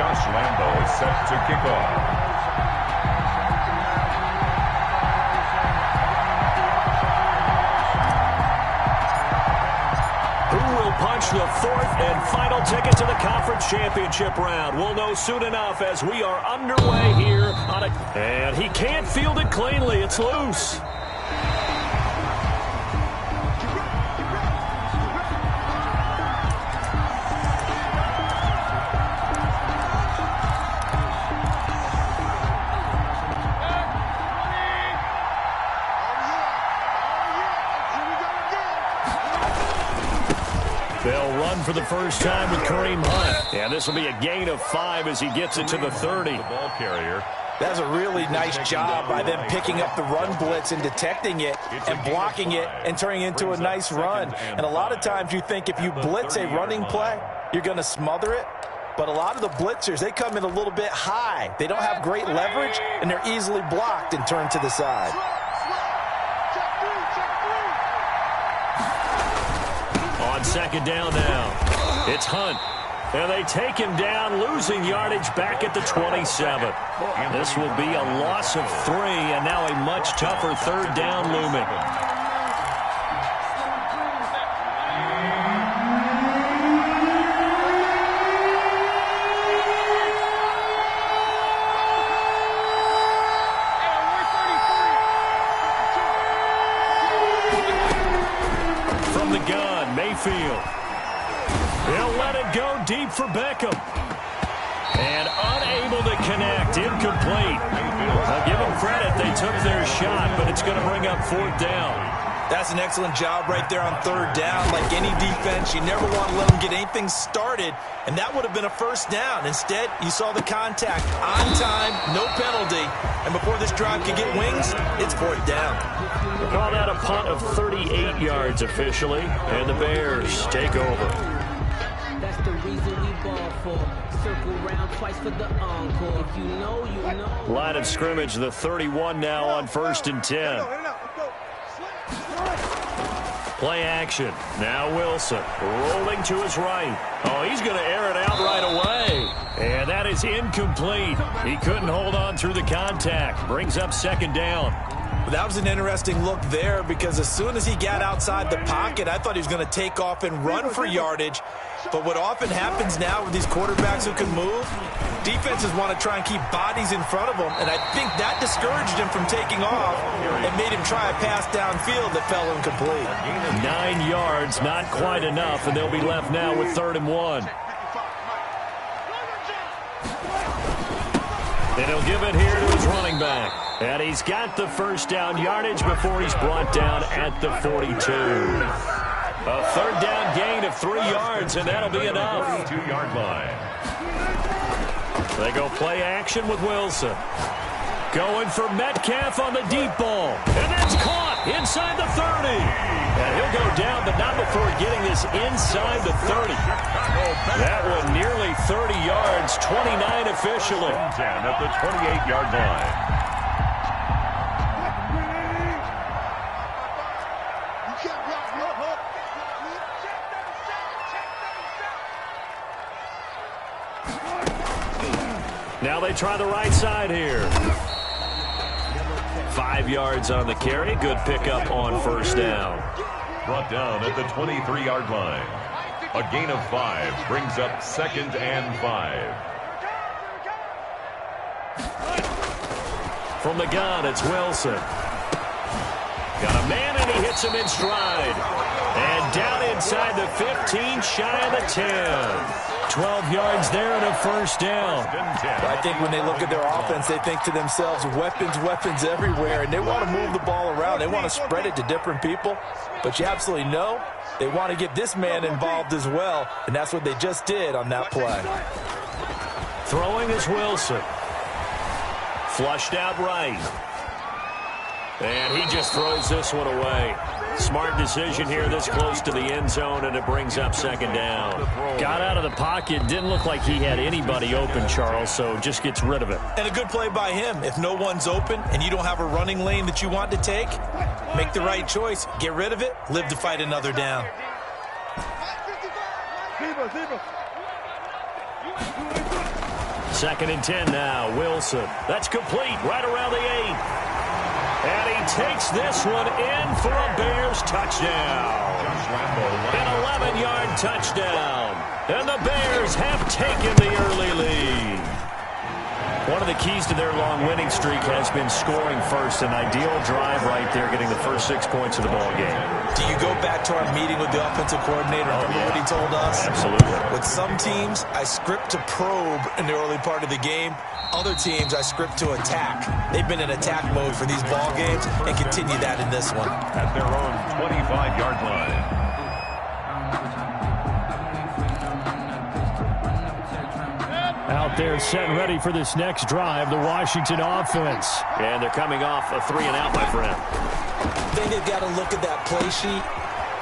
Josh Lambo is set to kick off. Punch the fourth and final ticket to the conference championship round. We'll know soon enough as we are underway here on it. And he can't field it cleanly. It's loose. They'll run for the first time with Kareem Hunt. And this will be a gain of 5 as he gets it to the 30. The ball carrier. That's a really nice job by them picking up the run blitz and detecting it and blocking it and turning it into a nice run. And a lot of times you think if you blitz a running play, you're going to smother it. But a lot of the blitzers, they come in a little bit high. They don't have great leverage, and they're easily blocked and turned to the side. On second down now, it's Hunt. And they take him down, losing yardage back at the 27. This will be a loss of 3, and now a much tougher third down looming. From the gun, Mayfield. He'll let it go deep for Beckham. And unable to connect. Incomplete. I'll give them credit. They took their shot, but it's going to bring up 4th down. That's an excellent job right there on 3rd down. Like any defense, you never want to let them get anything started, and that would have been a 1st down. Instead, you saw the contact on time, no penalty, and before this drive could get wings, it's 4th down. We call that a punt of 38 yards officially, and the Bears take over. That's the reason we ball for. Circle round twice for the encore. If you know, you know. Line of scrimmage, the 31 now on 1st and 10. Play action. Now Wilson rolling to his right. Oh, he's going to air it out right away. And that is incomplete. He couldn't hold on through the contact. Brings up 2nd down. That was an interesting look there because as soon as he got outside the pocket, I thought he was going to take off and run for yardage. But what often happens now with these quarterbacks who can move, defenses want to try and keep bodies in front of them, and I think that discouraged him from taking off and made him try a pass downfield that fell incomplete. 9 yards, not quite enough, and they'll be left now with 3rd and 1. And he'll give it here to his running back. And he's got the 1st down yardage before he's brought down at the 42. A 3rd down gain of 3 yards, and that'll be enough. 2-yard line. They go play action with Wilson. Going for Metcalf on the deep ball. And that's caught inside the 30. And he'll go down, but not before getting this inside the 30. That one nearly 30 yards, 29 officially. 10 at the 28-yard line. Now they try the right side here. 5 yards on the carry. Good pickup on 1st down. Brought down at the 23-yard line. A gain of 5 brings up 2nd and 5. From the gun, it's Wilson. Got a man, and he hits him in stride. And down inside the 15, shy of the 10. 12 yards there and a 1st down. I think when they look at their offense, they think to themselves, weapons, weapons everywhere, and they want to move the ball around. They want to spread it to different people, but you absolutely know they want to get this man involved as well, and that's what they just did on that play. Throwing is Wilson. Flushed out right. And he just throws this one away. Smart decision here this close to the end zone, and it brings up 2nd down. Got out of the pocket. Didn't look like he had anybody open, Charles, so just gets rid of it. And a good play by him. If no one's open and you don't have a running lane that you want to take, make the right choice. Get rid of it. Live to fight another down. 2nd and 10 now. Wilson. That's complete right around the 8. And he takes this one in for a Bears touchdown. An 11-yard touchdown. And the Bears have taken the early lead. One of the keys to their long winning streak has been scoring first. An ideal drive right there, getting the first 6 points of the ball game. Do you go back to our meeting with the offensive coordinator? Remember what he told us? Absolutely. With some teams, I script to probe in the early part of the game. Other teams, I script to attack. They've been in attack mode for these ball games and continue that in this one. At their own 25-yard line. Out there set and ready for this next drive, the Washington offense. And thee coming off a 3-and-out, my friend. I think they've got to look at that play sheet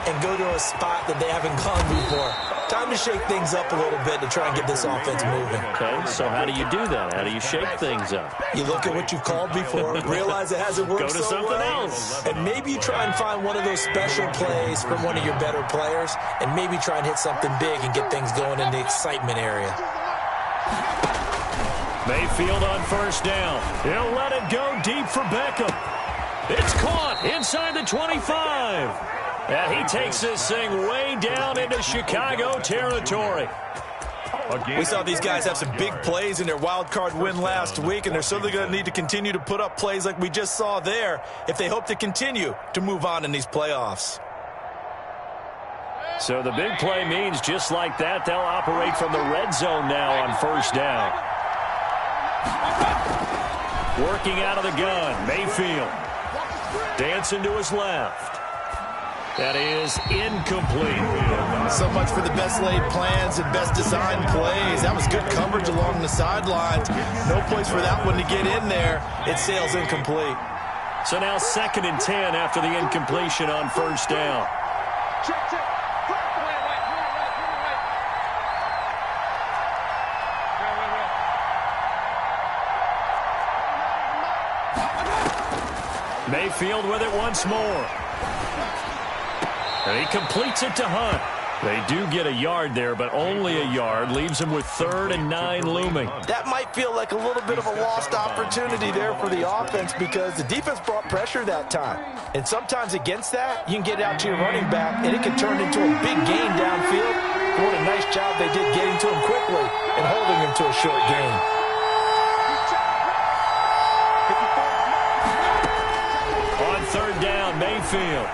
and go to a spot that they haven't gone before. Time to shake things up a little bit to try and get this offense moving. Okay, so how do you do that? How do you shake things up? You look at what you've called before, realize it hasn't worked Go to something else. and maybe you try and find one of those special plays from one of your better players, and maybe try and hit something big and get things going in the excitement area. Mayfield on 1st down. He'll let it go deep for Beckham. It's caught inside the 25. And he takes this thing way down into Chicago territory. We saw these guys have some big plays in their wild card win last week, and they're certainly going to need to continue to put up plays like we just saw there if they hope to continue to move on in these playoffs. So the big play means just like that, they'll operate from the red zone now on 1st down. Working out of the gun, Mayfield. Dancing to his left. That is incomplete. So much for the best laid plans and best designed plays. That was good coverage along the sidelines. No place for that one to get in there. It sails incomplete. So now 2nd and 10 after the incompletion on 1st down. Mayfield with it once more. And he completes it to Hunt. They do get a yard there, but only a yard. Leaves him with 3rd and 9 looming. That might feel like a little bit of a lost opportunity there for the offense because the defense brought pressure that time. And sometimes against that, you can get out to your running back, and it can turn into a big gain downfield. What a nice job they did getting to him quickly and holding him to a short gain. On 3rd down, Mayfield.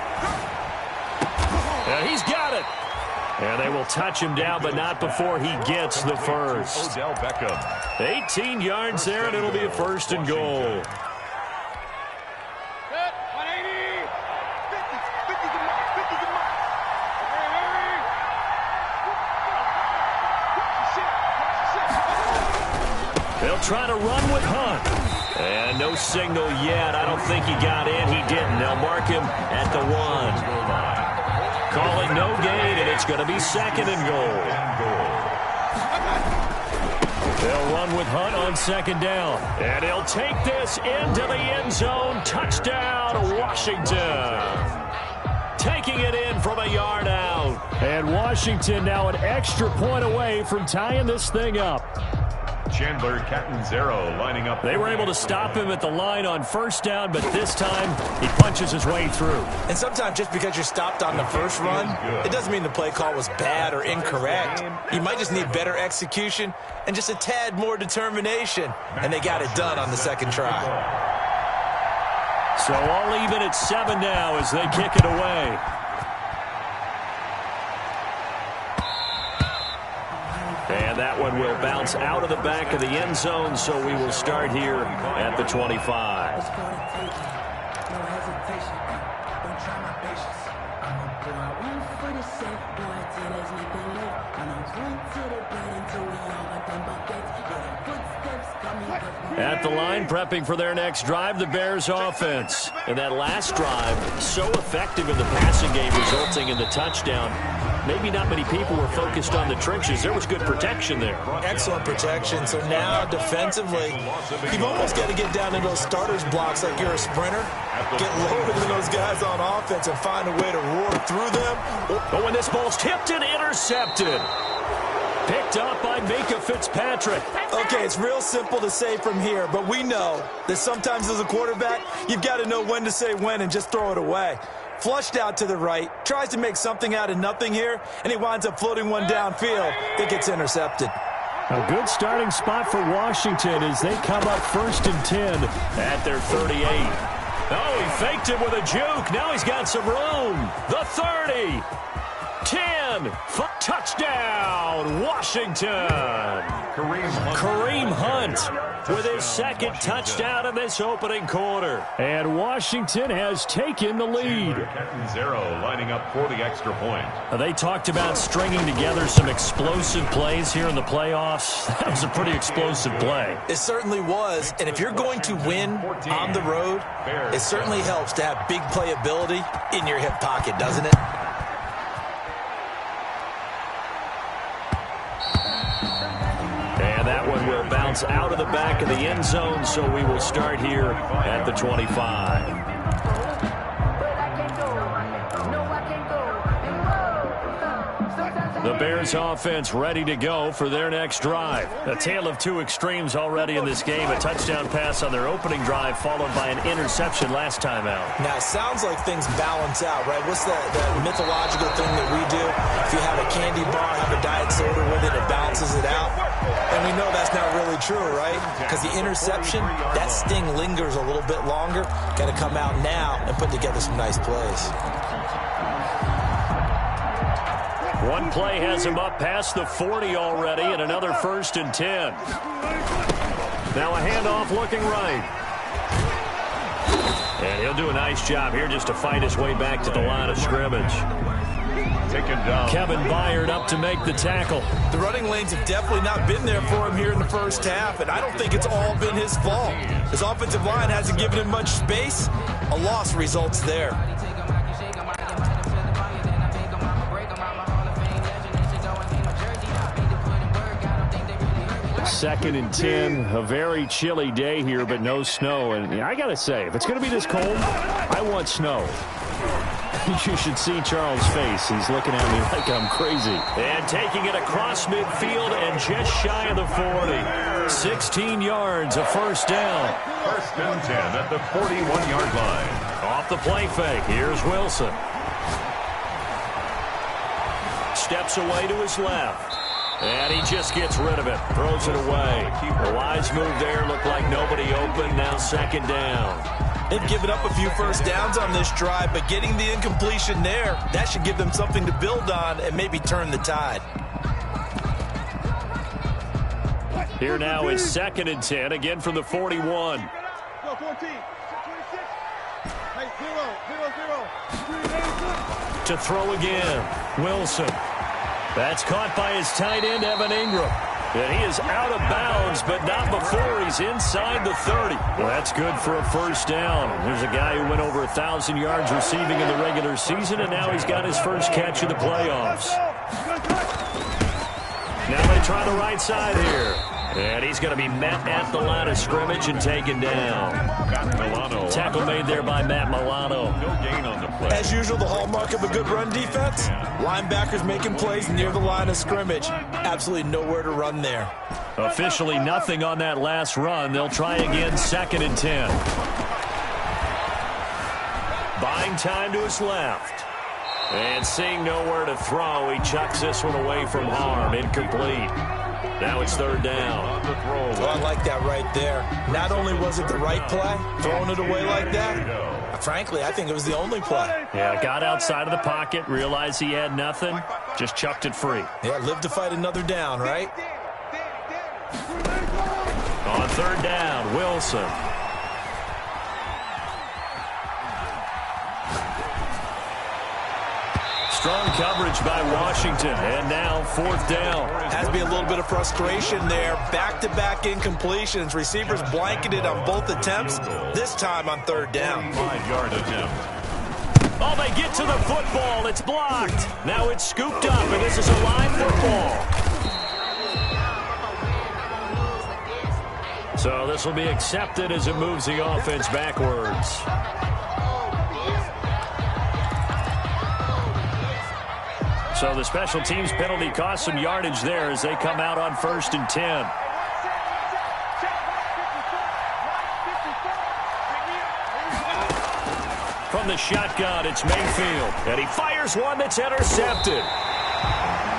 And he's got it. And they will touch him down, but not before he gets the first. Odell Beckham. 18 yards there, and it'll be a 1st and goal. They'll try to run with Hunt. And no signal yet. I don't think he got in. He didn't. They'll mark him at the 1. Call it no gain, and it's going to be 2nd and goal. They'll run with Hunt on 2nd down. And he'll take this into the end zone. Touchdown, Washington. Taking it in from a yard out. And Washington now an extra point away from tying this thing up. Chandler Catanzaro lining up. They were able to stop him at the line on 1st down, but this time he punches his way through. And sometimes just because you're stopped on the first run, it doesn't mean the play call was bad or incorrect. You might just need better execution and just a tad more determination. And they got it done on the 2nd try. So all even at 7 now as they kick it away. And that one will bounce out of the back of the end zone, so we will start here at the 25. At the line, prepping for their next drive, the Bears offense. And that last drive, so effective in the passing game, resulting in the touchdown. Maybe not many people were focused on the trenches. There was good protection there. Excellent protection. So now defensively, you've almost got to get down in those starters blocks like you're a sprinter. Get lower than those guys on offense and find a way to roar through them. But when this ball's tipped and intercepted. Picked up by Mika Fitzpatrick. Okay, it's real simple to say from here, but we know that sometimes as a quarterback, you've got to know when to say when and just throw it away. Flushed out to the right, tries to make something out of nothing here, and he winds up floating one downfield that gets intercepted. A good starting spot for Washington as they come up 1st and 10 at their 38. Oh, he faked it with a juke. Now he's got some room. The 30. 10. Touchdown, Washington. Kareem Hunt with his second touchdown in this opening quarter. And Washington has taken the lead. Zero lining up for the extra point. They talked about stringing together some explosive plays here in the playoffs. That was a pretty explosive play. It certainly was. And if you're going to win on the road, it certainly helps to have big playability in your hip pocket, doesn't it? And that one will bounce out of the back of the end zone, so we will start here at the 25. The Bears offense ready to go for their next drive. A tale of two extremes already in this game. A touchdown pass on their opening drive followed by an interception last time out. Now, it sounds like things balance out, right? What's that mythological thing that we do? If you have a candy bar, have a diet soda with it, it balances it out. And we know that's not really true, right? Because the interception, that sting lingers a little bit longer. Got to come out now and put together some nice plays. One play has him up past the 40 already, and another 1st and 10. Now a handoff looking right. And he'll do a nice job here just to fight his way back to the line of scrimmage. Taken down. Kevin Byard up to make the tackle. The running lanes have definitely not been there for him here in the first half, and I don't think it's all been his fault. His offensive line hasn't given him much space. A loss results there. 2nd and 10, a very chilly day here, but no snow. And I got to say, if it's going to be this cold, I want snow. You should see Charles' face. He's looking at me like I'm crazy. And taking it across midfield and just shy of the 40. 16 yards, a first down. 1st and 10 at the 41-yard line. Off the play fake, here's Wilson. Steps away to his left. And he just gets rid of it, throws it away. A wise move there, looked like nobody open, now 2nd down. They've given up a few first downs on this drive, but getting the incompletion there, that should give them something to build on and maybe turn the tide. Here now is 2nd and 10, again from the 41. To throw again, Wilson. That's caught by his tight end, Evan Ingram. And he is out of bounds, but not before he's inside the 30. Well, that's good for a first down. There's a guy who went over 1,000 yards receiving in the regular season, and now he's got his first catch in the playoffs. Now they try the right side here. And he's going to be met at the line of scrimmage and taken down. Tackle made there by Matt Milano. No gain on the play. As usual, the hallmark of a good run defense, linebackers making plays near the line of scrimmage. Absolutely nowhere to run there. Officially nothing on that last run. They'll try again, 2nd and 10. Buying time to his left. And seeing nowhere to throw, he chucks this one away from harm. Incomplete. Now it's 3rd down. Oh, I like that right there. Not only was it the right play, throwing it away like that, frankly, I think it was the only play. Yeah, got outside of the pocket, realized he had nothing, just chucked it free. Yeah, live to fight another down, right? On 3rd down, Wilson. Strong coverage by Washington, and now 4th down. Has to be a little bit of frustration there. Back-to-back incompletions. Receivers blanketed on both attempts, this time on 3rd down. 5-yard attempt. Oh, they get to the football. It's blocked. Now it's scooped up, and this is a live football. So this will be accepted as it moves the offense backwards. So the special teams penalty cost some yardage there as they come out on 1st and 10. From the shotgun, it's Mayfield. And he fires one that's intercepted.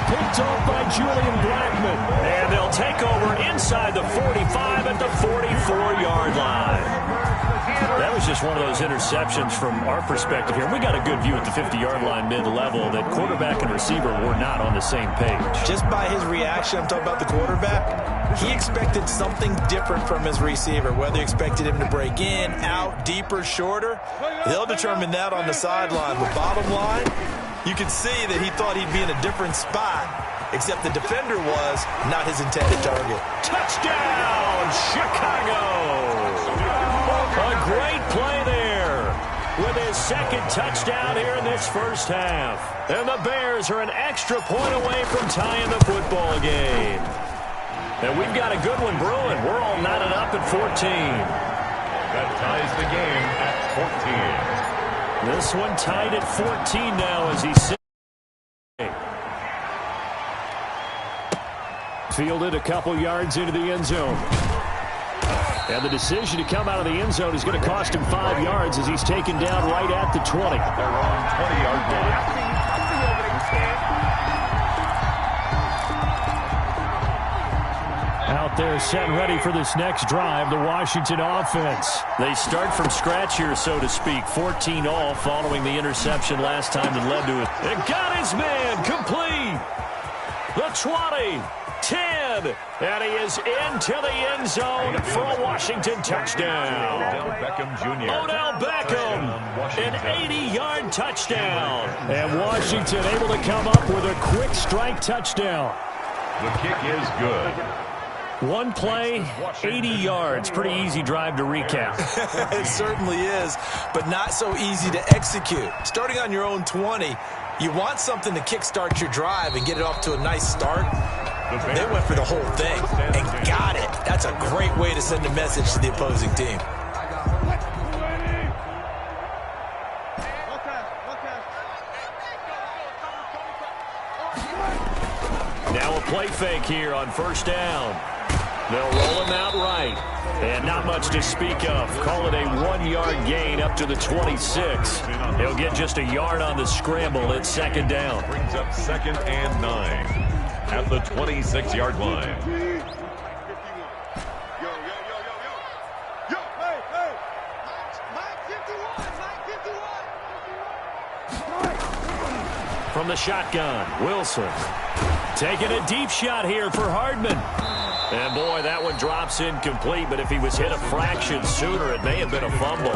Picked off by Julian Blackman. And they'll take over inside the 45 at the 44-yard line. That was just one of those interceptions from our perspective here. We got a good view at the 50-yard line mid-level that quarterback and receiver were not on the same page. Just by his reaction, I'm talking about the quarterback, he expected something different from his receiver, whether he expected him to break in, out, deeper, shorter. They'll determine that on the sideline. But bottom line, you can see that he thought he'd be in a different spot, except the defender was not his intended target. Touchdown, Chicago! A great play there with his second touchdown here in this first half. And the Bears are an extra point away from tying the football game. And we've got a good one brewing. We're all knotted up at 14. That ties the game at 14. This one tied at 14 now as he sits. Fielded a couple yards into the end zone. And the decision to come out of the end zone is going to cost him 5 yards as he's taken down right at the 20. They're on 20-yard line. Out there set and ready for this next drive, the Washington offense. They start from scratch here, so to speak. 14 all following the interception last time that led to it. And got his man complete. The 20. 10, and he is into the end zone for a Washington touchdown. Odell Beckham Jr. Odell Beckham, an 80-yard touchdown. And Washington able to come up with a quick strike touchdown. The kick is good. One play, 80 yards. Pretty easy drive to recap. It certainly is, but not so easy to execute. Starting on your own 20, you want something to kickstart your drive and get it off to a nice start. They went for the whole thing and got it. That's a great way to send a message to the opposing team. Now a play fake here on first down. They'll roll him out right. And not much to speak of. Call it a 1-yard gain up to the 26. He'll get just a yard on the scramble at second down. Brings up 2nd and 9 at the 26-yard line. From the shotgun, Wilson. Taking a deep shot here for Hardman. And, boy, that one drops incomplete, but if he was hit a fraction sooner, it may have been a fumble.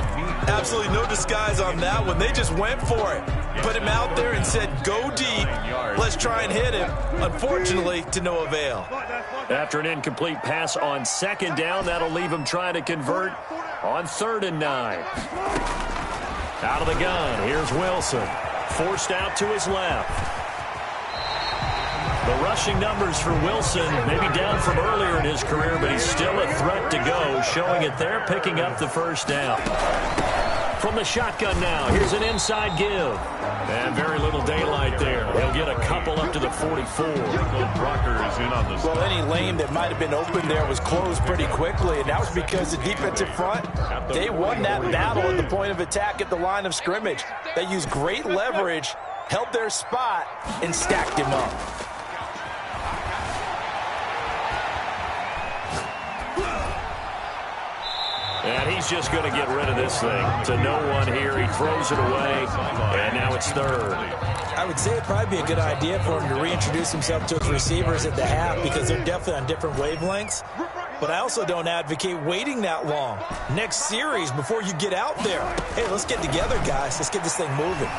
Absolutely no disguise on that one. They just went for it. Put him out there and said, go deep. Let's try and hit him. Unfortunately, to no avail. After an incomplete pass on second down, that'll leave him trying to convert on 3rd and 9. Out of the gun, here's Wilson. Forced out to his left. The rushing numbers for Wilson maybe down from earlier in his career, but he's still a threat to go, showing it there, picking up the first down. From the shotgun now, here's an inside give. And very little daylight there. He'll get a couple up to the 44. Brocker is in on this. Well, any lane that might have been open there was closed pretty quickly, and that was because the defensive front, they won that battle at the point of attack at the line of scrimmage. They used great leverage, held their spot, and stacked him up. And he's just going to get rid of this thing. To no one here. He throws it away, and now it's 3rd. I would say it'd probably be a good idea for him to reintroduce himself to his receivers at the half because they're definitely on different wavelengths. But I also don't advocate waiting that long. Next series, before you get out there, hey, let's get together, guys. Let's get this thing moving.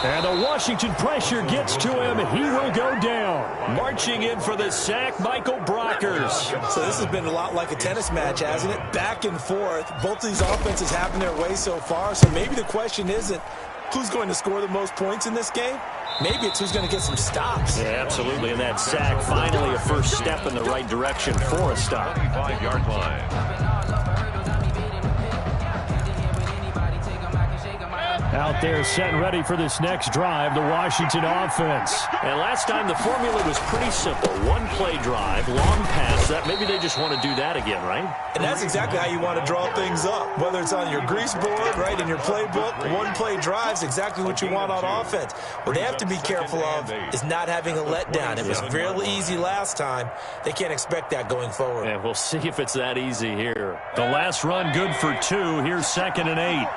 And the Washington pressure gets to him, and he will go down. Marching in for the sack, Michael Brockers. So this has been a lot like a tennis match, hasn't it? Back and forth. Both of these offenses having their way so far. So maybe the question isn't who's going to score the most points in this game. Maybe it's who's going to get some stops. Yeah, absolutely. And that sack, finally a first step in the right direction for a stop. 25-yard line. out there setting ready for this next drive, the Washington offense. And last time the formula was pretty simple. One play drive, long pass. That maybe they just want to do that again, right? And that's exactly how you want to draw things up. Whether it's on your grease board, right, in your playbook, one play drive is exactly what you want on offense. What they have to be careful of is not having a letdown. It was real easy last time. They can't expect that going forward. And we'll see if it's that easy here. The last run good for 2. Here's 2nd and 8.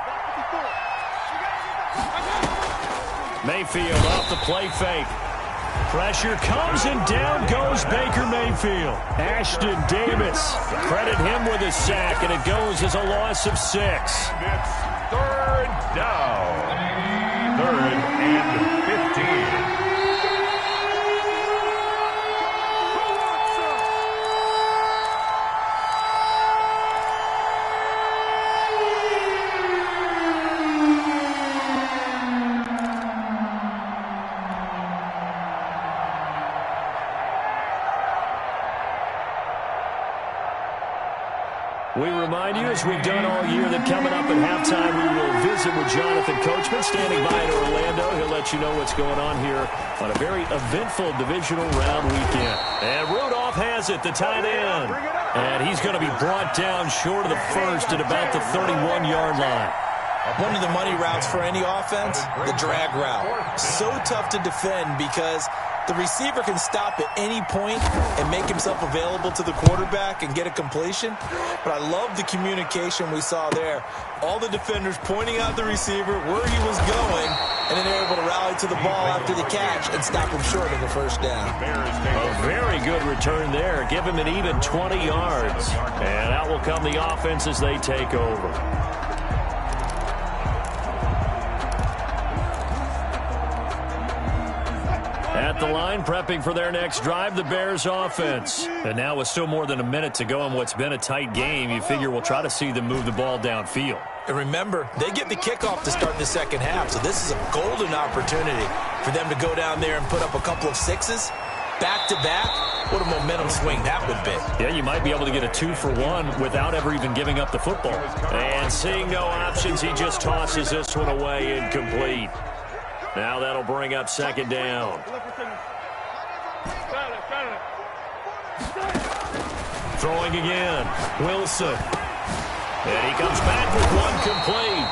Mayfield off the play fake. Pressure comes and down goes Baker Mayfield. Ashton Davis, credit him with a sack, and it goes as a loss of 6. It's 3rd down. 3rd and 15. We remind you, as we've done all year, that coming up at halftime, we will visit with Jonathan Coachman, standing by in Orlando. He'll let you know what's going on here on a very eventful divisional round weekend. And Rudolph has it, the tight end. And he's going to be brought down short of the first at about the 31-yard line. One of the money routes for any offense, the drag route. So tough to defend because the receiver can stop at any point and make himself available to the quarterback and get a completion. But I love the communication we saw there. All the defenders pointing out the receiver, where he was going, and then they're able to rally to the ball after the catch and stop him short of the first down. A very good return there. Give him an even 20 yards. And out will come the offense as they take over. At the line, prepping for their next drive, the Bears offense. And now with still more than a minute to go in what's been a tight game, you figure we'll try to see them move the ball downfield. And remember, they get the kickoff to start the second half, so this is a golden opportunity for them to go down there and put up a couple of 6s back-to-back. What a momentum swing that would be. Yeah, you might be able to get a 2-for-1 without ever even giving up the football. And seeing no options, he just tosses this one away, incomplete. Now that'll bring up 2nd down. Throwing again. Wilson. And he comes back with one complete.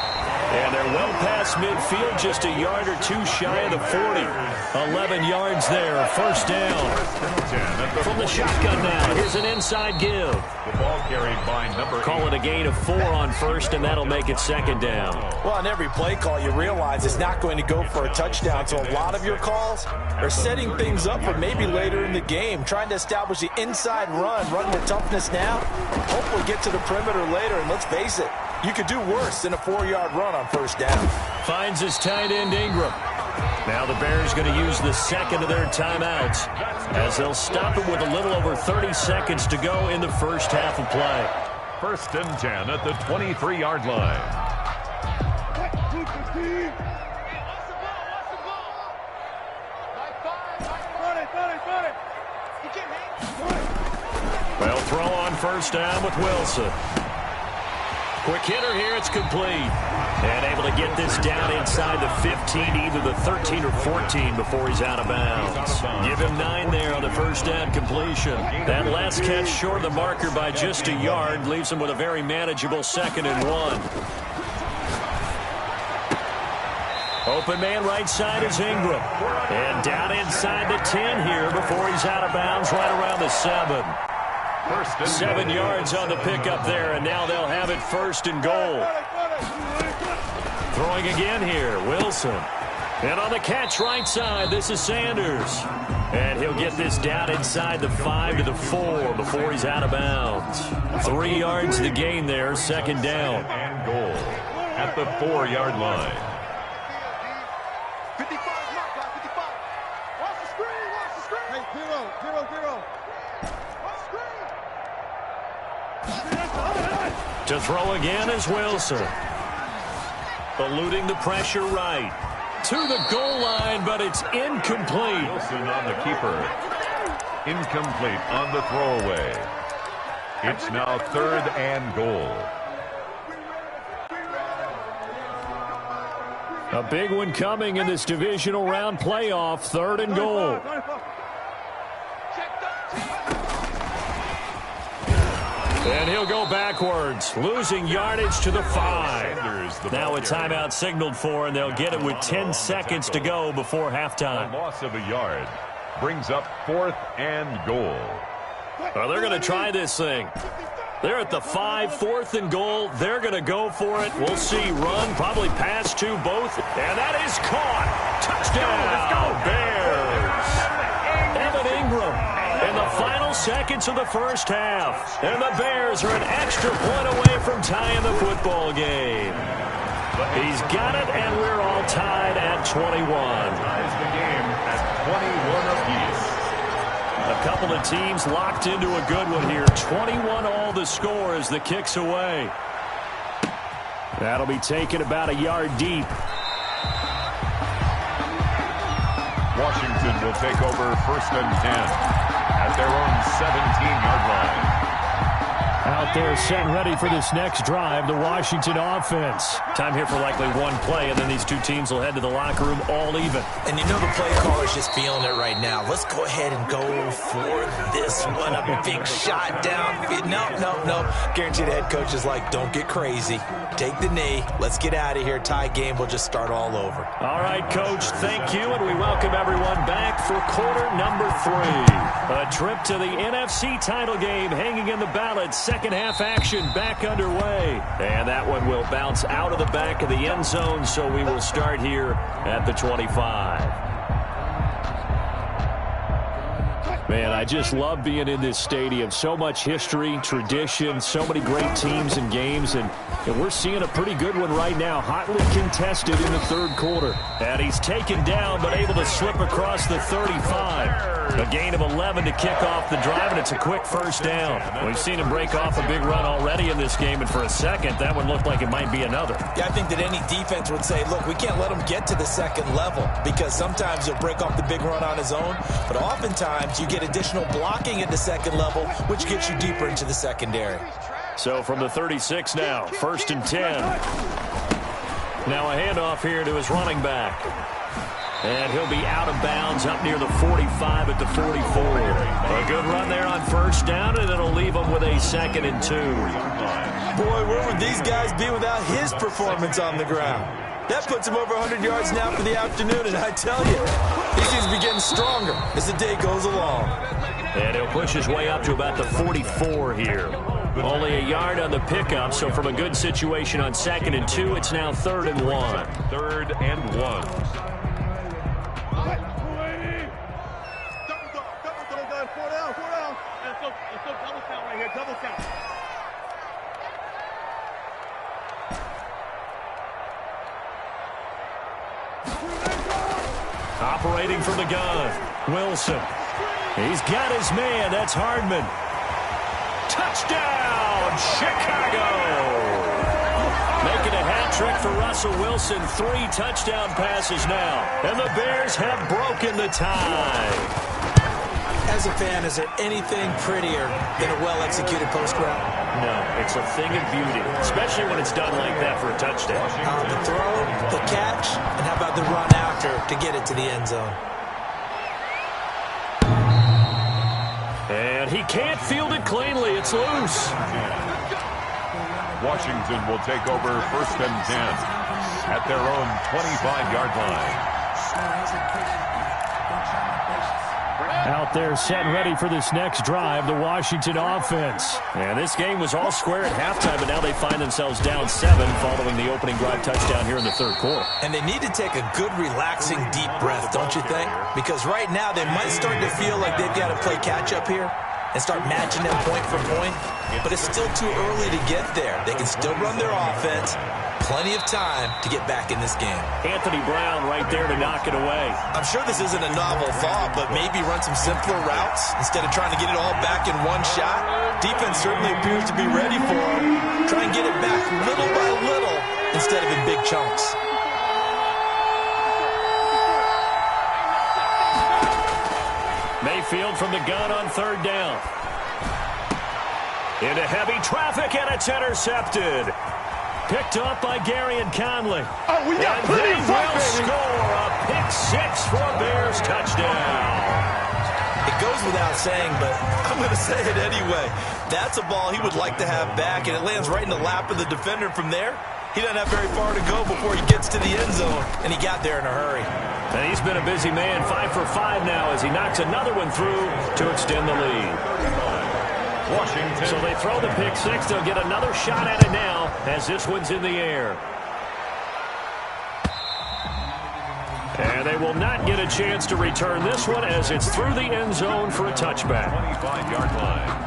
And they're well past midfield, just a yard or 2 shy of the 40. 11 yards there, first down. From the shotgun now, here's an inside give. The ball carried by number 8. Call it a gain of 4 on first, and that'll make it 2nd down. Well, on every play call, you realize it's not going to go for a touchdown, so a lot of your calls are setting things up for maybe later in the game, trying to establish the inside run the toughness now, hopefully get to the perimeter later, and let's face it, you could do worse than a 4-yard run on first down. Finds his tight end Ingram. Now the Bears going to use the second of their timeouts as they'll stop it with a little over 30 seconds to go in the first half of play. 1st and 10 at the 23-yard line. They'll throw on first down with Wilson. Quick hitter here, it's complete. And able to get this down inside the 15, either the 13 or 14 before he's out of bounds. Give him 9 there on the first down completion. That last catch short of the marker by just a yard leaves him with a very manageable 2nd and 1. Open man right side is Ingram. And down inside the 10 here before he's out of bounds right around the 7. 7 yards on the pickup there, and now they'll have it 1st and goal. Throwing again here, Wilson. And on the catch right side, this is Sanders. And he'll get this down inside the 5 to the 4 before he's out of bounds. 3 yards to gain there, 2nd down. And goal at the 4-yard line. 55, watch the screen. Hey, 0. To throw again is Wilson. Eluding the pressure right. To the goal line, but it's incomplete. Wilson on the keeper. Incomplete on the throwaway. It's now 3rd and goal. A big one coming in this divisional round playoff. 3rd and goal. And he'll go backwards, losing yardage to the 5. Now a timeout signaled for, and they'll get it with 10 seconds to go before halftime. A loss of a yard brings up 4th and goal. Well, they're going to try this thing. They're at the 5, 4th and goal. They're going to go for it. We'll see. Run, probably pass to both. And that is caught. Touchdown, Bears. Evan Ingram in the final seconds of the first half. And the Bears are an extra point away from tying the football game. He's got it, and we're all tied at 21. Ties the game at 21 apiece. A couple of teams locked into a good one here. 21 all the score as the kick's away. That'll be taken about a yard deep. Washington will take over 1st and 10 at their own 17-yard line. Out there set and ready for this next drive, the Washington offense. Time here for likely one play, and then these two teams will head to the locker room all even. And you know the play caller's just feeling it right now. Let's go ahead and go for this one. A big shot down. No. Guaranteed the head coach is like, don't get crazy. Take the knee. Let's get out of here. Tie game. We'll just start all over. All right, Coach, thank you, and we welcome everyone back for quarter number 3. A trip to the NFC title game hanging in the balance. Second half action back underway. And that one will bounce out of the back of the end zone, so we will start here at the 25. Man, I just love being in this stadium. So much history, tradition, so many great teams and games, and we're seeing a pretty good one right now, hotly contested in the 3rd quarter. And he's taken down, but able to slip across the 35. A gain of 11 to kick off the drive, and it's a quick first down. We've seen him break off a big run already in this game, and for a second, that one looked like it might be another. Yeah, I think that any defense would say, look, we can't let him get to the 2nd level, because sometimes he'll break off the big run on his own, but oftentimes you get additional blocking at the 2nd level, which gets you deeper into the secondary. So from the 36 now, 1st and 10. Now a handoff here to his running back. And he'll be out of bounds up near the 45 at the 44. A good run there on 1st down, and it'll leave him with a 2nd and 2. Boy, where would these guys be without his performance on the ground? That puts him over 100 yards now for the afternoon, and I tell you, he seems to be getting stronger as the day goes along. And he'll push his way up to about the 44 here. Only a yard on the pickup, so from a good situation on 2nd and 2, it's now 3rd and 1. 3rd and 1. Operating from the gun, Wilson. He's got his man. That's Hardman. Touchdown, Chicago! Making a hat trick for Russell Wilson. 3 touchdown passes now. And the Bears have broken the tie. As a fan, is there anything prettier than a well-executed post route? No, it's a thing of beauty, especially when it's done like that for a touchdown. The throw, the catch, and how about the run after to get it to the end zone? And he can't field it cleanly. It's loose. Washington will take over 1st and 10 at their own 25-yard line. Out there set and ready for this next drive, the Washington offense. And this game was all square at halftime, but now they find themselves down 7 following the opening drive touchdown here in the 3rd quarter. And they need to take a good, relaxing, deep breath, don't you think? Because right now they might start to feel like they've got to play catch-up here and start matching them point for point. But it's still too early to get there. They can still run their offense. Plenty of time to get back in this game. Anthony Brown right there to knock it away. I'm sure this isn't a novel thought, but maybe run some simpler routes instead of trying to get it all back in one shot. Defense certainly appears to be ready for him. Try and get it back little by little instead of in big chunks. Mayfield from the gun on 3rd down. Into heavy traffic, and it's intercepted. Picked up by Gary and Conley. Oh, we got and plenty they of fun, will baby. score a pick-6 for a Bears touchdown. It goes without saying, but I'm going to say it anyway. That's a ball he would like to have back, and it lands right in the lap of the defender from there. He doesn't have very far to go before he gets to the end zone, and he got there in a hurry. And he's been a busy man, 5 for 5 now as he knocks another one through to extend the lead. Washington. So they throw the pick-6. They'll get another shot at it now as this one's in the air. And they will not get a chance to return this one as it's through the end zone for a touchback. 25-yard line.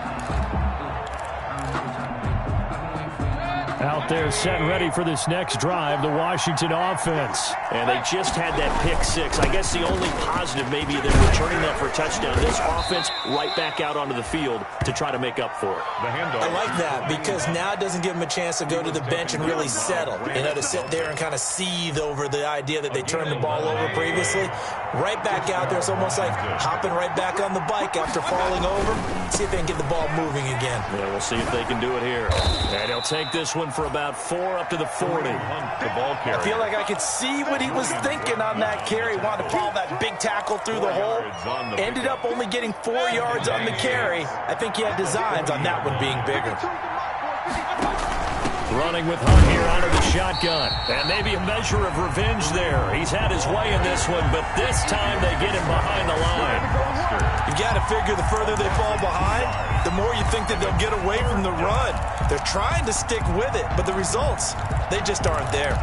Out there set and ready for this next drive, the Washington offense. And they just had that pick-6. I guess the only positive maybe they're returning that for a touchdown. This offense right back out onto the field to try to make up for it. The handoff. I like that because now it doesn't give him a chance to go to the bench and really settle. You know, to sit there and kind of seethe over the idea that they turned the ball over previously. Right back out there. It's almost like hopping right back on the bike after falling over. See if they can get the ball moving again. Yeah, we'll see if they can do it here. And he'll take this one for about 4 up to the 40. The ball carrier. I feel like I could see what he was thinking on that carry. Wanted to follow that big tackle through the hole. Ended up only getting 4 yards on the carry. I think he had designs on that one being bigger. Running with Hunt here out of the shotgun. And maybe a measure of revenge there. He's had his way in this one, but this time they get him behind the line. You got to figure the further they fall behind, the more you think that they'll get away from the run. They're trying to stick with it, but the results, they just aren't there.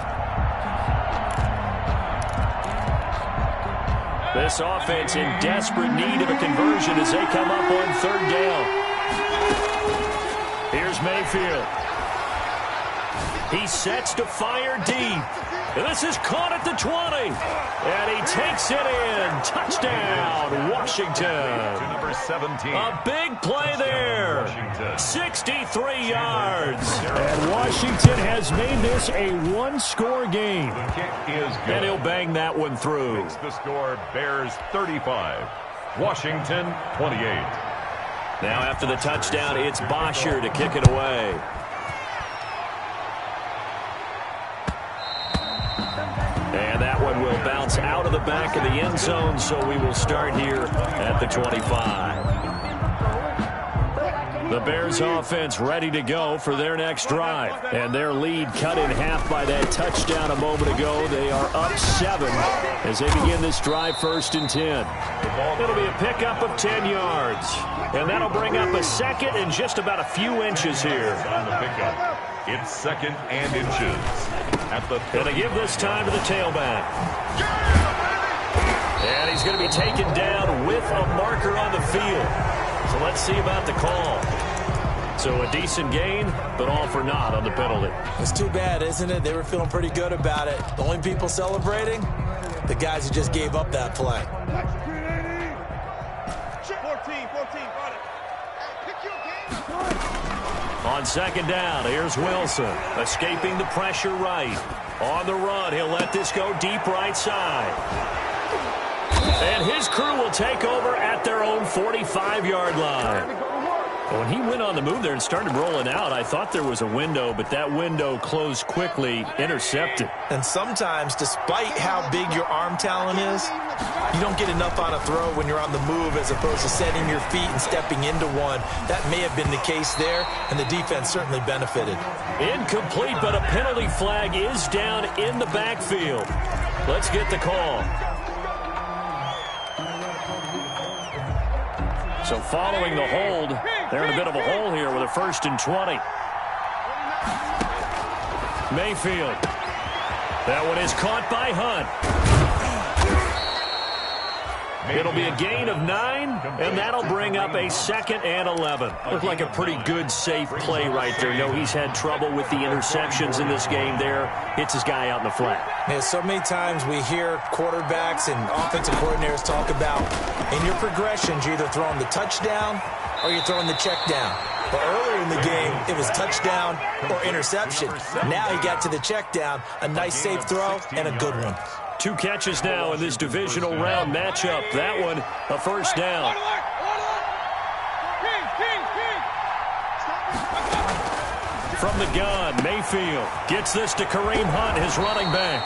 This offense in desperate need of a conversion as they come up on 3rd down. Here's Mayfield. He sets to fire deep. This is caught at the 20. And he takes it in. Touchdown, Washington. To number 17. A big play there. 63 yards. And Washington has made this a one-score game. The kick is good. And he'll bang that one through. Makes the score Bears 35. Washington 28. Now after the touchdown, it's Bosher to kick it away. And that one will bounce out of the back of the end zone, so we will start here at the 25. The Bears offense ready to go for their next drive. And their lead cut in half by that touchdown a moment ago. They are up 7 as they begin this drive 1st and 10. It'll be a pickup of 10 yards. And that'll bring up a second and just about a few inches here. On the pickup. It's 2nd and inches. At the Going to give this time to the tailback. And he's going to be taken down with a marker on the field. So let's see about the call. So a decent gain, but all for naught on the penalty. It's too bad, isn't it? They were feeling pretty good about it. The only people celebrating, the guys who just gave up that play. 14, got it. Pick your game. On 2nd down, here's Wilson. Escaping the pressure right. On the run, he'll let this go deep right side. And his crew will take over at their own 45-yard line. When he went on the move there and started rolling out, I thought there was a window, but that window closed quickly, intercepted. And sometimes, despite how big your arm talent is, you don't get enough on a throw when you're on the move as opposed to setting your feet and stepping into one. That may have been the case there, and the defense certainly benefited. Incomplete, but a penalty flag is down in the backfield. Let's get the call. So following the hold, they're in a bit of a hole here with a 1st and 20. Mayfield. That one is caught by Hunt. It'll be a gain of 9, and that'll bring up a 2nd and 11. Looked like a pretty good, safe play right there. No, he's had trouble with the interceptions in this game there. Hits his guy out in the flat. Yeah, so many times we hear quarterbacks and offensive coordinators talk about in your progressions, you're either throwing the touchdown or you're throwing the check down. But earlier in the game, it was touchdown or interception. Now he got to the check down, a nice safe throw, and a good one. 2 catches now in this divisional round matchup. That one, a 1st down. from the gun. Mayfield gets this to Kareem Hunt, his running back.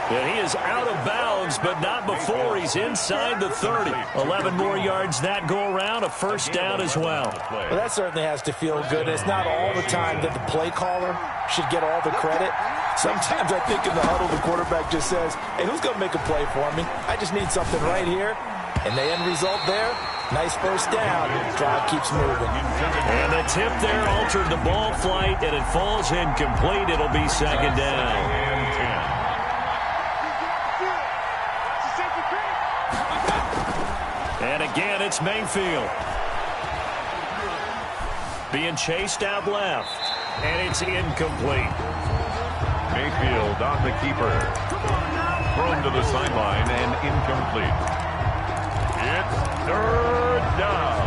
And he is out of bounds, but not before he's inside the 30. 11 more yards that go around, a first down as well. Well, that certainly has to feel good. It's not all the time that the play caller should get all the credit. Sometimes I think in the huddle, the quarterback just says, hey, who's going to make a play for me? I just need something right here. And the end result there, nice first down. Drive keeps moving. And the tip there altered the ball flight, and it falls incomplete. It'll be second down. And again, it's Mayfield. Being chased out left. And it's incomplete. Mayfield on the keeper. Thrown to the sideline and incomplete. It's third down.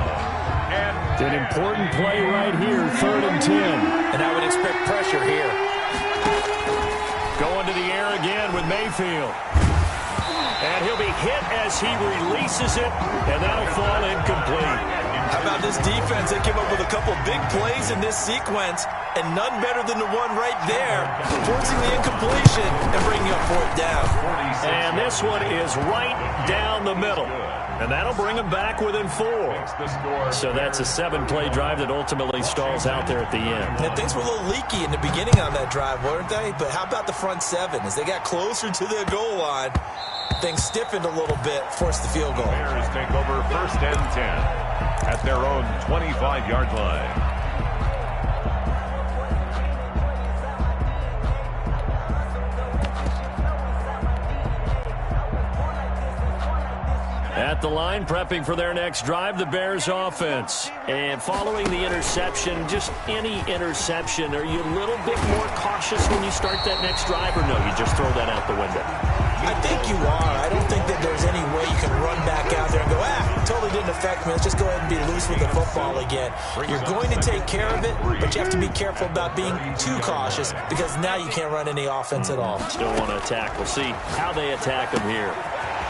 And an important play right here, 3rd and 10. And I would expect pressure here. Going to the air again with Mayfield. And he'll be hit as he releases it, and that'll fall incomplete. How about this defense? They came up with a couple big plays in this sequence, and none better than the one right there, forcing the incompletion and bringing up 4th down. And this one is right down the middle. And that'll bring them back within 4. So that's a 7-play drive that ultimately stalls out there at the end. And things were a little leaky in the beginning on that drive, weren't they? But how about the front 7? As they got closer to the goal line, things stiffened a little bit, forced the field goal. Bears take over 1st and 10 at their own 25-yard line. At the line, prepping for their next drive, the Bears offense. And following the interception, just any interception, are you a little bit more cautious when you start that next drive, or no, you just throw that out the window? I think you are. I don't think that there's any way you can run back out there and go, totally didn't affect me. Let's just go ahead and be loose with the football again. You're going to take care of it, but you have to be careful about being too cautious because now you can't run any offense at all. Still want to attack. We'll see how they attack him here.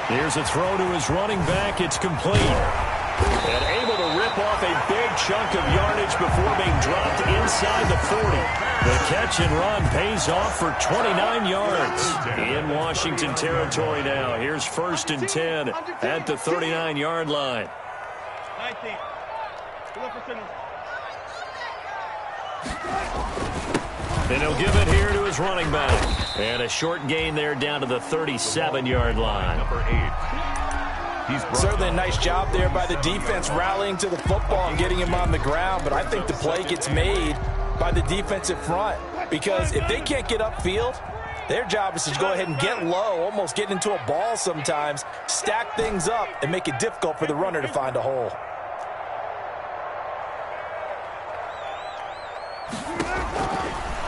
Here's a throw to his running back. It's complete. And able to rip off a big chunk of yardage before being dropped inside the 40. The catch and run pays off for 29 yards. In Washington territory now. Here's 1st and 10 at the 39-yard line. 19. And he'll give it here to his running back. And a short gain there down to the 37-yard line. Number 8. Certainly a nice job there by the defense rallying to the football and getting him on the ground, but I think the play gets made by the defensive front because if they can't get upfield, their job is to go ahead and get low, almost get into a ball sometimes, stack things up, and make it difficult for the runner to find a hole.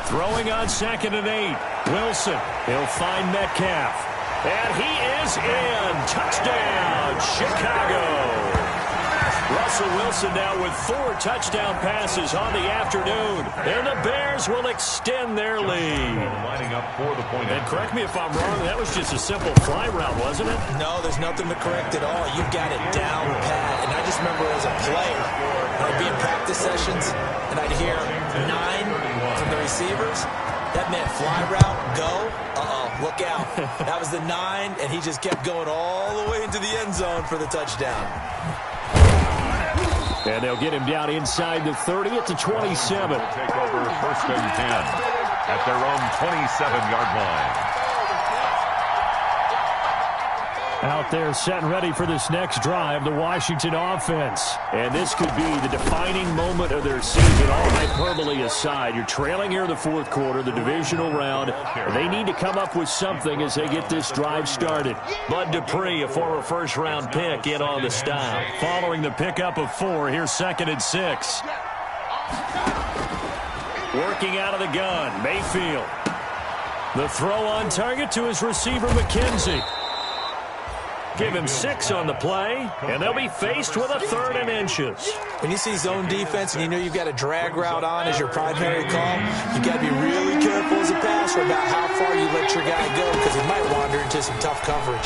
Throwing on 2nd and 8. Wilson. He'll find Metcalf. And he is in. Touchdown, Chicago. Russell Wilson now with 4 touchdown passes on the afternoon. And the Bears will extend their lead. Lining up for the point. And correct me if I'm wrong, that was just a simple fly route, wasn't it? No, there's nothing to correct at all. You've got it down pat. And I just remember as a player, I'd be in practice sessions, and I'd hear 9 from the receivers. That meant fly route, go, look out. That was the 9, and he just kept going all the way into the end zone for the touchdown. And they'll get him down inside the 30 at the 27. Take over 1st and 10 at their own 27-yard line. Out there set and ready for this next drive, the Washington offense. And this could be the defining moment of their season, all hyperbole aside. You're trailing here in the 4th quarter, the divisional round. They need to come up with something as they get this drive started. Bud Dupree, a former first-round pick, in on the stop. Following the pickup of 4, here's 2nd and 6. Working out of the gun, Mayfield. The throw on target to his receiver, McKenzie. Give him 6 on the play, and they'll be faced with a 3rd and inches. When you see zone defense and you know you've got a drag route on as your primary call, you've got to be really careful as a passer about how far you let your guy go because he might wander into some tough coverage.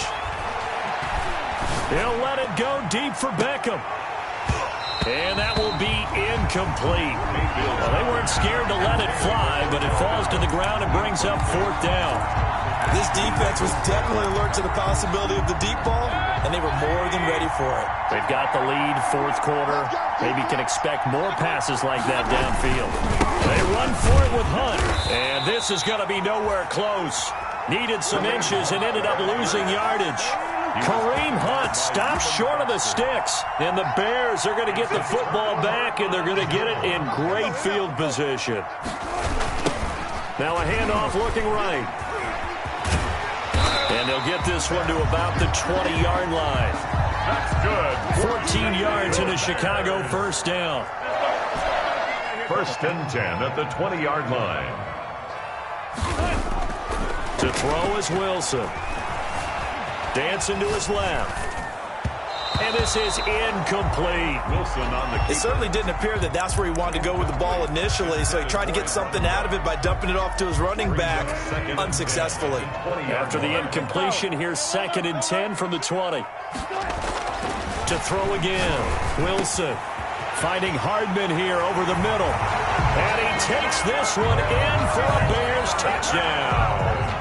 He'll let it go deep for Beckham. And that will be incomplete. Well, they weren't scared to let it fly, but it falls to the ground and brings up 4th down. This defense was definitely alert to the possibility of the deep ball, and they were more than ready for it. They've got the lead, 4th quarter. Maybe can expect more passes like that downfield. They run for it with Hunt, and this is going to be nowhere close. Needed some inches and ended up losing yardage. Kareem Hunt stops short of the sticks, and the Bears are going to get the football back, and they're going to get it in great field position. Now a handoff looking right. And they'll get this one to about the 20-yard line. That's good. 14 yards in a Chicago 1st down. 1st and 10 at the 20-yard line. To throw is Wilson. Dancing to his left. And this is incomplete. Wilson on the It certainly didn't appear that that's where he wanted to go with the ball initially, so he tried to get something out of it by dumping it off to his running back unsuccessfully. After the incompletion, here's 2nd and 10 from the 20. To throw again. Wilson finding Hardman here over the middle. And he takes this one in for a Bears touchdown.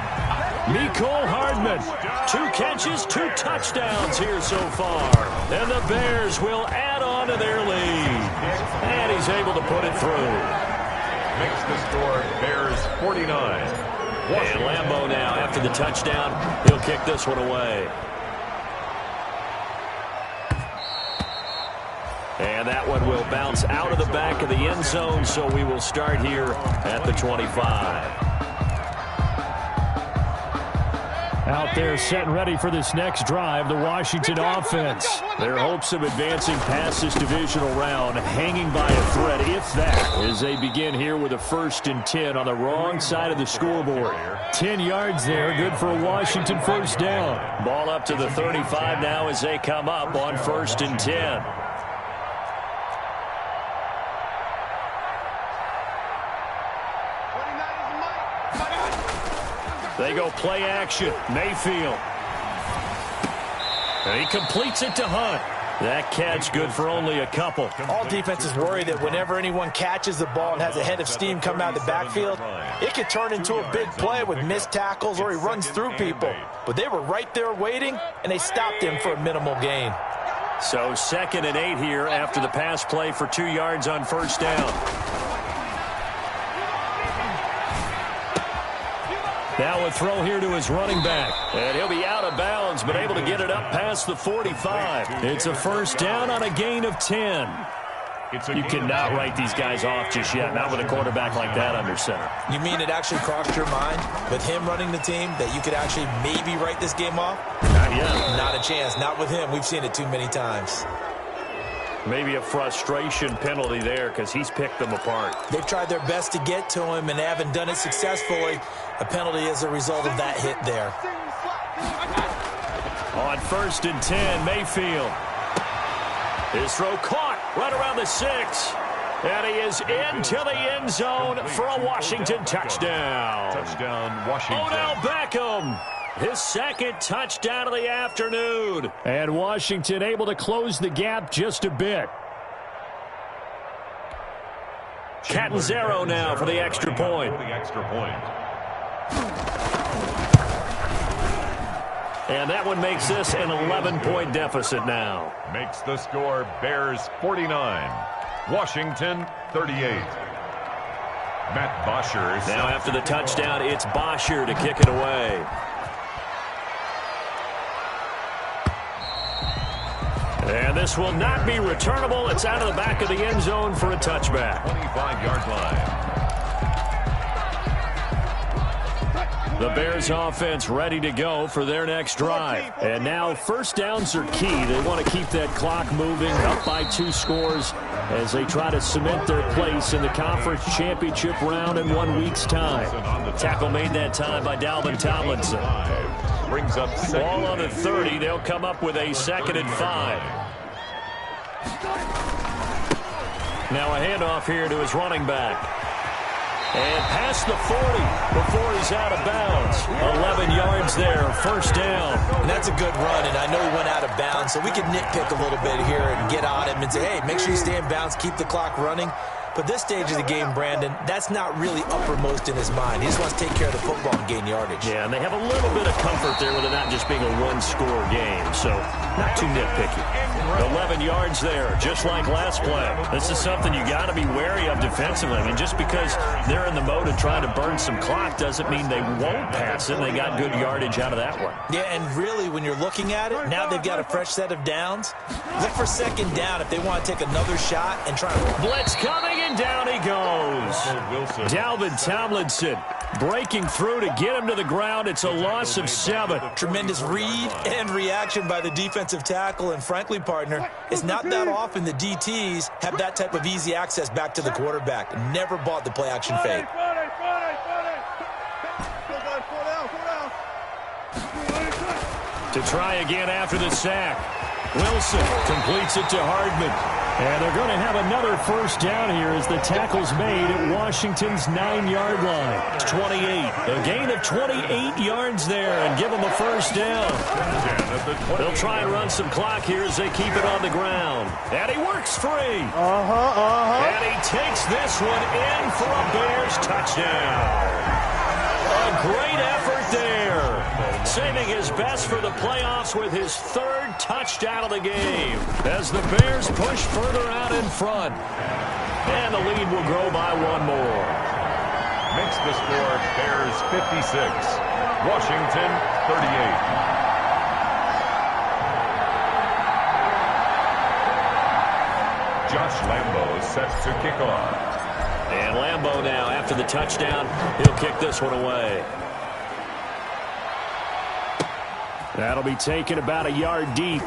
Mecole Hardman, 2 catches, 2 touchdowns here so far. And the Bears will add on to their lead. And he's able to put it through. makes the score Bears 49. And Lambeau now, after the touchdown, he'll kick this one away. And that one will bounce out of the back of the end zone, so we will start here at the 25. Out there set and ready for this next drive, the Washington offense. Their hopes of advancing past this divisional round hanging by a thread, if that, as they begin here with a 1st and 10 on the wrong side of the scoreboard. 10 yards there, good for a Washington 1st down. Ball up to the 35 now as they come up on 1st and 10. They go play action. Mayfield. And he completes it to Hunt. That catch good for only a couple. All defenses worry that whenever anyone catches the ball and has a head of steam come out of the backfield, it could turn into a big play with missed tackles or he runs through people. But they were right there waiting, and they stopped him for a minimal gain. So 2nd and 8 here after the pass play for 2 yards on 1st down. Now a throw here to his running back. And he'll be out of bounds, but able to get it up past the 45. It's a 1st down on a gain of 10. You cannot write these guys off just yet, not with a quarterback like that under center. You mean it actually crossed your mind with him running the team that you could actually maybe write this game off? Not yet. Not a chance. Not with him. We've seen it too many times. Maybe a frustration penalty there because he's picked them apart. They've tried their best to get to him and haven't done it successfully. A penalty as a result of that hit there. On 1st and 10, Mayfield. His throw caught right around the 6. And he is into the end zone for a Washington touchdown. Touchdown, Washington. Odell Beckham. His 2nd touchdown of the afternoon. And Washington able to close the gap just a bit. Catanzaro now for the extra point. And that one makes this an 11-point deficit now. Makes the score Bears 49, Washington 38. Matt Bosher. Now after the touchdown, it's Bosher to kick it away. And this will not be returnable. It's out of the back of the end zone for a touchback. 25-yard line. The Bears offense ready to go for their next drive. And now 1st downs are key. They want to keep that clock moving, up by 2 scores as they try to cement their place in the conference championship round in 1 week's time. Tackle made that time by Dalvin Tomlinson. Brings up ball on the 30. They'll come up with a 2nd and 5. Now a handoff here to his running back. And past the 40 before he's out of bounds. 11 yards there, 1st down. And that's a good run, and I know he went out of bounds, so we can nitpick a little bit here and get on him and say, hey, make sure you stay in bounds, keep the clock running. But this stage of the game, Brandon, that's not really uppermost in his mind. He just wants to take care of the football and gain yardage. Yeah, and they have a little bit of comfort there with it not just being a one-score game, so not too nitpicky. 11 yards there, just like last play. This is something you got to be wary of defensively. I mean, just because they're in the mode of trying to burn some clock doesn't mean they won't pass it. They got good yardage out of that one. Yeah, and really, when you're looking at it, now they've got a fresh set of downs. Look for second down if they want to take another shot and try to... Blitz coming, and down he goes. Dalvin Tomlinson breaking through to get him to the ground. It's a loss of 7. Tremendous read and reaction by the defensive tackle. And frankly, partner, it's not that often the DTs have that type of easy access back to the quarterback. Never bought the play-action fake. To try again after the sack. Wilson completes it to Hardman. And they're going to have another first down here as the tackle's made at Washington's 9-yard line. It's 28. A gain of 28 yards there and give them a first down. They'll try and run some clock here as they keep it on the ground. And he works free. And he takes this one in for a Bears touchdown. A great effort there. Saving his best for the playoffs with his 3rd touchdown of the game as the Bears push further out in front. And the lead will grow by 1 more. Makes the score Bears 56, Washington 38. Josh Lambo set to kick off. And Lambo now, after the touchdown, he'll kick this one away. That'll be taken about a yard deep.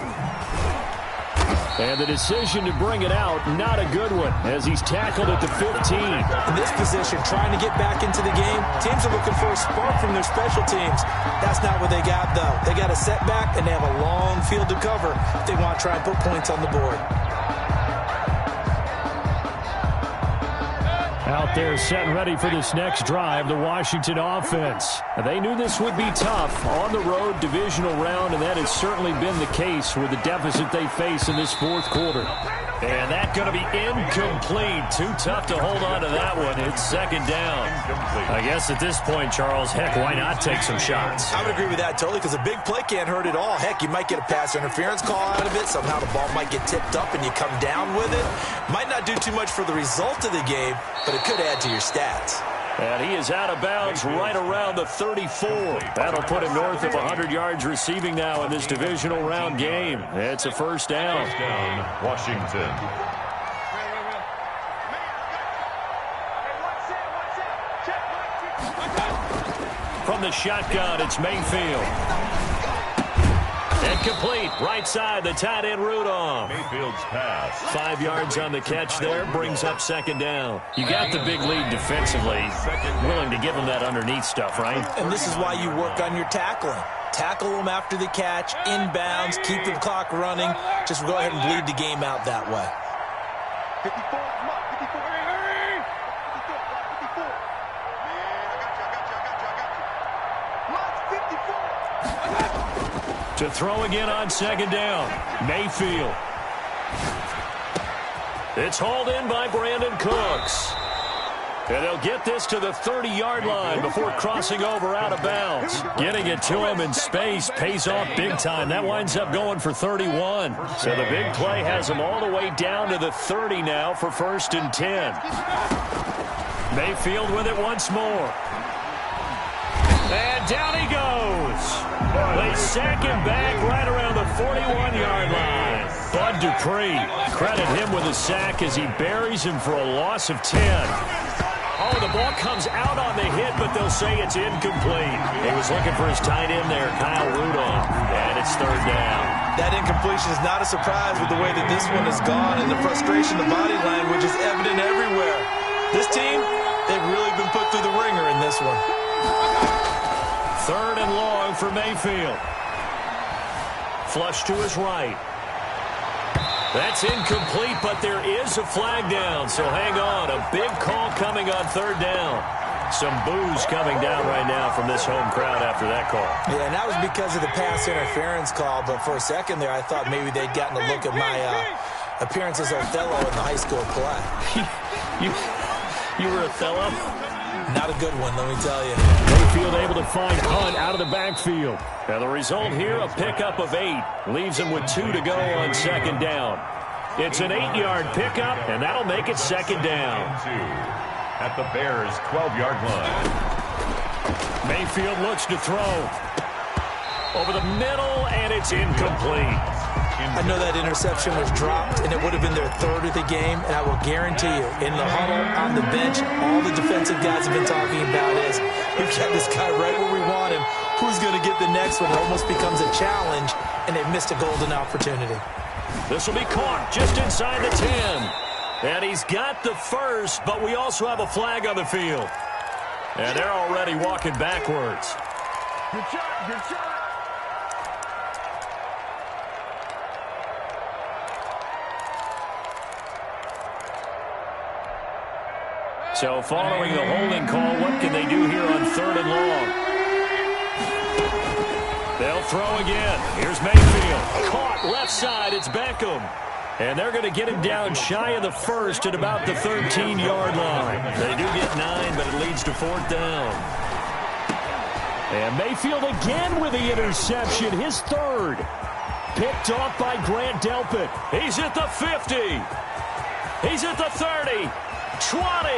And the decision to bring it out, not a good one, as he's tackled at the 15. In this position, trying to get back into the game, teams are looking for a spark from their special teams. That's not what they got, though. They got a setback, and they have a long field to cover if they want to try and put points on the board. Out there setting ready for this next drive, the Washington offense. They knew this would be tough on the road, divisional round, and that has certainly been the case with the deficit they face in this 4th quarter. And that's going to be incomplete. Too tough to hold on to that one. It's 2nd down. I guess at this point, Charles, heck, why not take some shots? I would agree with that totally, because a big play can't hurt at all. Heck, you might get a pass interference call out of it. Somehow the ball might get tipped up and you come down with it. Might not do too much for the result of the game, but it could add to your stats. And he is out of bounds right around the 34. That'll put him north of 100 yards receiving now in this divisional round game. It's a first down. First down, Washington. From the shotgun, it's Mayfield. And complete, right side, the tight end Rudolph. Mayfield's pass. 5 yards on the catch there, brings up 2nd down. You got the big lead defensively, willing to give them that underneath stuff, right? And this is why you work on your tackling. Tackle them after the catch, inbounds, keep the clock running. Just go ahead and bleed the game out that way. 54, come on, 54. Hurry! 54. Man, I got you. To throw again on 2nd down, Mayfield. It's hauled in by Brandon Cooks. And they'll get this to the 30-yard line before crossing over out of bounds. Getting it to him in space pays off big time. That winds up going for 31. So the big play has him all the way down to the 30 now for 1st and 10. Mayfield with it once more. And down he goes. They sack him back right around the 41-yard line. Bud Dupree, credit him with a sack as he buries him for a loss of 10. Oh, the ball comes out on the hit, but they'll say it's incomplete. He was looking for his tight end there, Kyle Rudolph, and it's 3rd down. That incompletion is not a surprise with the way that this one has gone, and the frustration, the body language is evident everywhere. This team, they've really been put through the ringer in this one. 3rd and long for Mayfield. Flush to his right. That's incomplete, but there is a flag down, so hang on. A big call coming on 3rd down. Some boos coming down right now from this home crowd after that call. Yeah, and that was because of the pass interference call, but for a second there I thought maybe they'd gotten a look at my appearance as Othello in the high school play. You were Othello? Not a good one, let me tell you. Mayfield able to find Hunt out of the backfield. And the result here, a pickup of 8. Leaves him with 2 to go on second down. It's an 8-yard pickup, and that'll make it second down. At the Bears' 12-yard line. Mayfield looks to throw. Over the middle, and it's incomplete. I know that interception was dropped, and it would have been their 3rd of the game, and I will guarantee you, in the huddle, on the bench, all the defensive guys have been talking about is, we've got this guy right where we want him. Who's going to get the next one? It almost becomes a challenge, and they missed a golden opportunity. This will be caught just inside the 10. And he's got the first, but we also have a flag on the field. And they're already walking backwards. Good shot, good shot. So following the holding call, what can they do here on 3rd and long? They'll throw again. Here's Mayfield. Caught left side. It's Beckham. And they're going to get him down shy of the first at about the 13-yard line. They do get 9, but it leads to 4th down. And Mayfield again with the interception, his 3rd. Picked off by Grant Delpit. He's at the 50. He's at the 30. 20.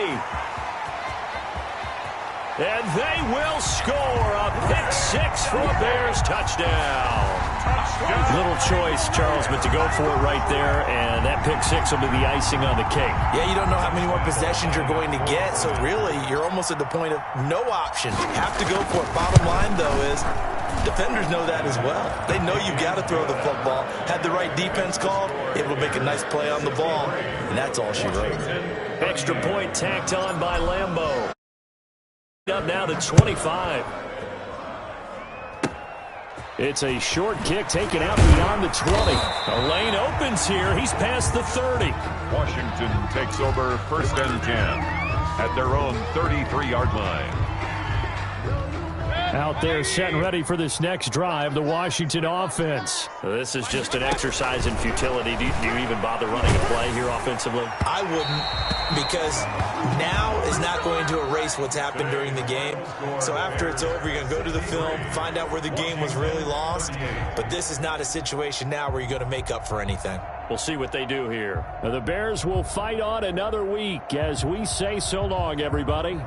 And they will score a pick 6 for a Bears touchdown. Little choice, Charles, but to go for it right there, and that pick 6 will be the icing on the cake. Yeah, you don't know how many more possessions you're going to get, so really, you're almost at the point of no option. Have to go for it. Bottom line, though, is defenders know that as well. They know you've got to throw the football. Had the right defense called, it will make a nice play on the ball, and that's all she wrote. Extra point tacked on by Lambeau. Up now to 25. It's a short kick taken out beyond the 20. The lane opens here. He's past the 30. Washington takes over 1st and 10 at their own 33-yard line. Out there set and ready for this next drive, the Washington offense. This is just an exercise in futility. Do you even bother running a play here offensively? I wouldn't, because now is not going to erase what's happened during the game. So after it's over, you're going to go to the film, find out where the game was really lost. But this is not a situation now where you're going to make up for anything. We'll see what they do here. The Bears will fight on another week as we say so long, everybody.